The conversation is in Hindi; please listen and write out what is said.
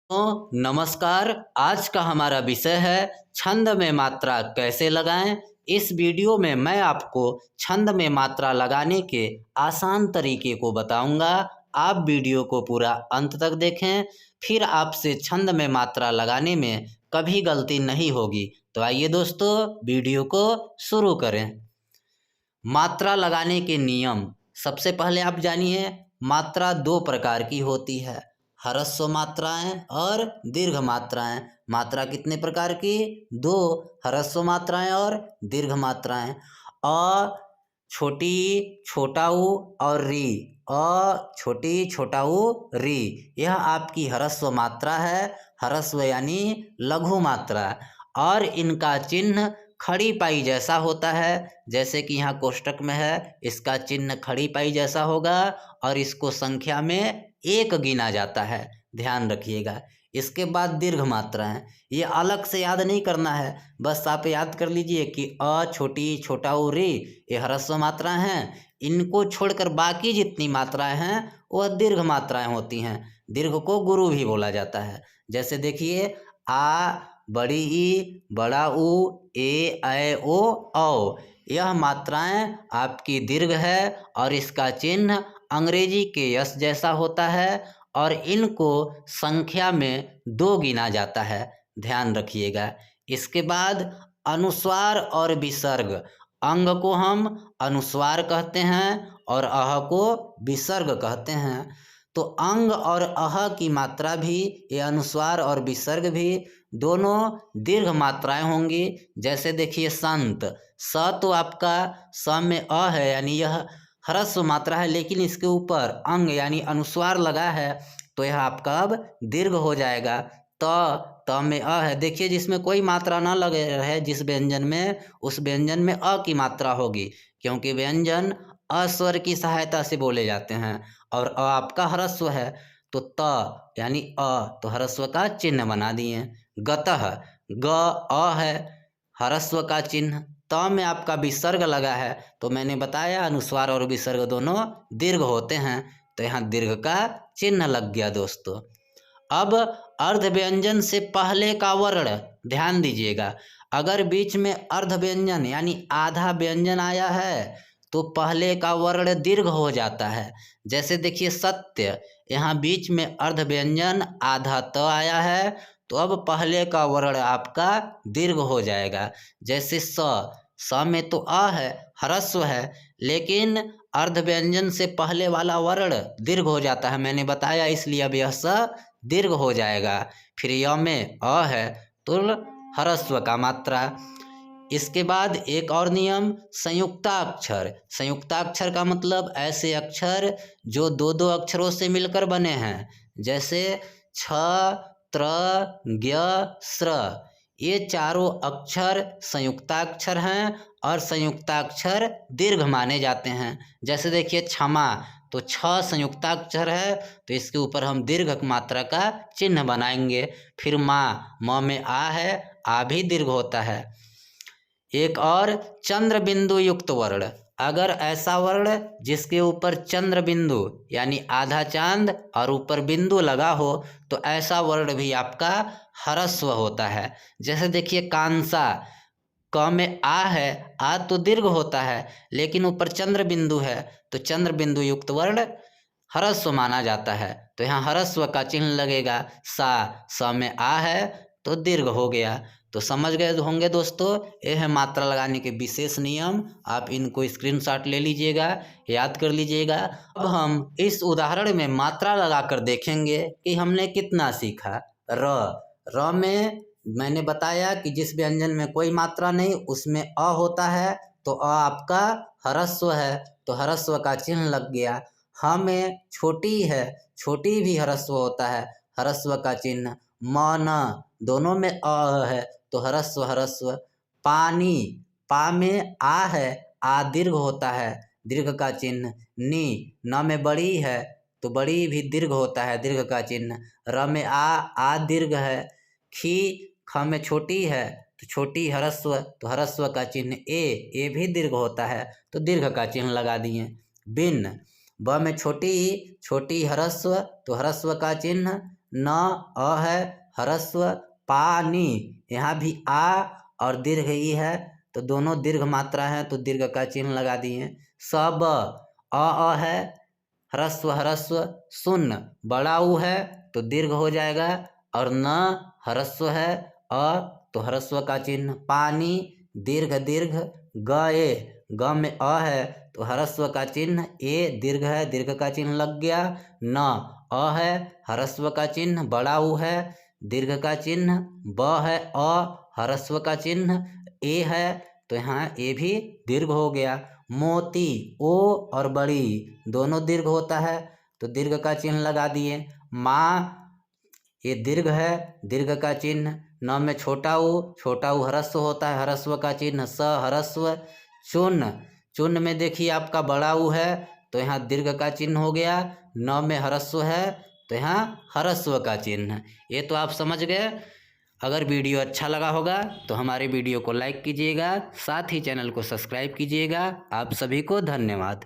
तो नमस्कार। आज का हमारा विषय है छंद में मात्रा कैसे लगाएं। इस वीडियो में मैं आपको छंद में मात्रा लगाने के आसान तरीके को बताऊंगा। आप वीडियो को पूरा अंत तक देखें, फिर आपसे छंद में मात्रा लगाने में कभी गलती नहीं होगी। तो आइए दोस्तों, वीडियो को शुरू करें। मात्रा लगाने के नियम। सबसे पहले आप जानिए, मात्रा दो प्रकार की होती है, ह्रस्व मात्राएं और दीर्घ मात्राएं। मात्रा कितने प्रकार की? दो, ह्रस्व मात्राएं और दीर्घ मात्राएं। अ छोटी छोटा ऊ और री। अ छोटी छोटा ऊ री, यह आपकी ह्रस्व मात्रा है। ह्रस्व यानी लघु मात्रा, और इनका चिन्ह खड़ी पाई जैसा होता है। जैसे कि यहाँ कोष्टक में है, इसका चिन्ह खड़ी पाई जैसा होगा और इसको संख्या में एक गिना जाता है, ध्यान रखिएगा। इसके बाद दीर्घ मात्राएं, ये अलग से याद नहीं करना है, बस आप याद कर लीजिए कि अ छोटी छोटा ऊ री ये ह्रस्व मात्राएं हैं। इनको छोड़कर बाकी जितनी मात्राएं हैं वह दीर्घ मात्राएं होती हैं। दीर्घ को गुरु भी बोला जाता है। जैसे देखिए, आ, बड़ी ई, बड़ा ऊ, ए, ऐ, ओ, औ, यह मात्राएं आपकी दीर्घ है और इसका चिन्ह अंग्रेजी के यस जैसा होता है और इनको संख्या में दो गिना जाता है, ध्यान रखिएगा। इसके बाद अनुस्वार और विसर्ग। अंग को हम अनुस्वार कहते हैं और अह को विसर्ग कहते हैं। तो अंग और अह की मात्रा भी, ये अनुस्वार और विसर्ग भी दोनों दीर्घ मात्राएं होंगी। जैसे देखिए, संत, स तो आपका स में अ है, यानी यह ह्रस्व मात्रा है, लेकिन इसके ऊपर अंग यानी अनुस्वार लगा है, तो यह आपका अब दीर्घ हो जाएगा। त में अ है, देखिए जिसमें कोई मात्रा ना लगे रहे जिस व्यंजन में, उस व्यंजन में अ की मात्रा होगी, क्योंकि व्यंजन अ स्वर की सहायता से बोले जाते हैं और अ आपका ह्रस्व है। तो त यानी अ, तो ह्रस्व का चिन्ह बना दिए। गतः, ग अ है, ह्रस्व का चिन्ह। त में आपका विसर्ग लगा है, तो मैंने बताया अनुस्वार और विसर्ग दोनों दीर्घ होते हैं, तो यहाँ दीर्घ का चिन्ह लग गया दोस्तों। अब अर्ध व्यंजन से पहले का वर्ण ध्यान दीजिएगा। अगर बीच में अर्ध व्यंजन यानी आधा व्यंजन आया है तो पहले का वर्ण दीर्घ हो जाता है। जैसे देखिए, सत्य, यहाँ बीच में अर्ध व्यंजन आधा त आया है, तो अब पहले का वर्ण आपका दीर्घ हो जाएगा। जैसे स में तो अ है, ह्रस्व है, लेकिन अर्ध व्यंजन से पहले वाला वर्ण दीर्घ हो जाता है, मैंने बताया, इसलिए अब यह स दीर्घ हो जाएगा। फिर य में अ है तो ह्रस्व का मात्रा। इसके बाद एक और नियम, संयुक्ताक्षर। संयुक्ताक्षर का मतलब ऐसे अक्षर जो दो दो अक्षरों से मिलकर बने हैं। जैसे छ, त्र, ज्ञ, स्र, ये चारों अक्षर संयुक्ताक्षर हैं और संयुक्ताक्षर दीर्घ माने जाते हैं। जैसे देखिए, क्षमा, तो छ संयुक्ताक्षर है, तो इसके ऊपर हम दीर्घ मात्रा का चिन्ह बनाएंगे। फिर माँ, म में आ है, आ भी दीर्घ होता है। एक और, चंद्र बिंदु युक्त वर्ण। अगर ऐसा वर्ण जिसके ऊपर चंद्र बिंदु यानी आधा चांद और ऊपर बिंदु लगा हो, तो ऐसा वर्ण भी आपका ह्रस्व होता है। जैसे देखिए, कांसा, क में आ है, आ तो दीर्घ होता है, लेकिन ऊपर चंद्र बिंदु है, तो चंद्र बिंदु युक्त वर्ण ह्रस्व माना जाता है, तो यहाँ ह्रस्व का चिन्ह लगेगा। स में आ है तो दीर्घ हो गया। तो समझ गए होंगे दोस्तों, ये है मात्रा लगाने के विशेष नियम। आप इनको स्क्रीनशॉट ले लीजिएगा, याद कर लीजिएगा। अब हम इस उदाहरण में मात्रा लगाकर देखेंगे कि हमने कितना सीखा। र में मैंने बताया कि जिस व्यंजन में कोई मात्रा नहीं उसमें अ होता है, तो अ आपका ह्रस्व है, तो ह्रस्व का चिन्ह लग गया। ह में छोटी है, छोटी भी ह्रस्व होता है, ह्रस्व का चिन्ह। म न, दोनों में अ है, तो ह्रस्व ह्रस्व। पानी, पा में आ है, आ दीर्घ होता है, दीर्घ का चिन्ह। नी, न में बड़ी है, तो बड़ी भी दीर्घ होता है, दीर्घ का चिन्ह। र में आ दीर्घ है। खी, ख में छोटी है, तो छोटी ह्रस्व, तो ह्रस्व का चिन्ह। ए भी दीर्घ होता है, तो दीर्घ का चिन्ह लगा दिए। बिन, ब में छोटी, छोटी ह्रस्व, तो ह्रस्व का चिन्ह। न, अ है ह्रस्व, पानी, यहाँ भी आ और दीर्घ ई है तो दोनों दीर्घ मात्रा है तो दीर्घ का चिन्ह लगा दिए। सब, अ है ह्रस्व ह्रस्व, शून्य, बड़ा ऊ है तो दीर्घ हो जाएगा, और न ह्रस्व है, अ तो ह्रस्व का चिन्ह, पानी दीर्घ दीर्घ, गए, ग में अ है तो ह्रस्व का चिन्ह, ए दीर्घ है दीर्घ का चिन्ह लग गया, न, अ है ह्रस्व का चिन्ह, बड़ा ऊ है दीर्घ का चिन्ह, ब है अ ह्रस्व का चिन्ह, ए है तो यहाँ ए भी दीर्घ हो गया। मोती, ओ और बड़ी दोनों दीर्घ होता है तो दीर्घ का चिन्ह लगा दिए। माँ, ये दीर्घ है दीर्घ का चिन्ह, न में छोटा ऊ ह्रस्व होता है ह्रस्व का चिन्ह, स ह्रस्व। चूर्ण, चूर्ण में देखिए आपका बड़ा ऊ है तो यहाँ दीर्घ का चिन्ह हो गया, न में ह्रस्व है तो यहाँ ह्रस्व का चिन्ह। ये तो आप समझ गए। अगर वीडियो अच्छा लगा होगा तो हमारे वीडियो को लाइक कीजिएगा, साथ ही चैनल को सब्सक्राइब कीजिएगा। आप सभी को धन्यवाद।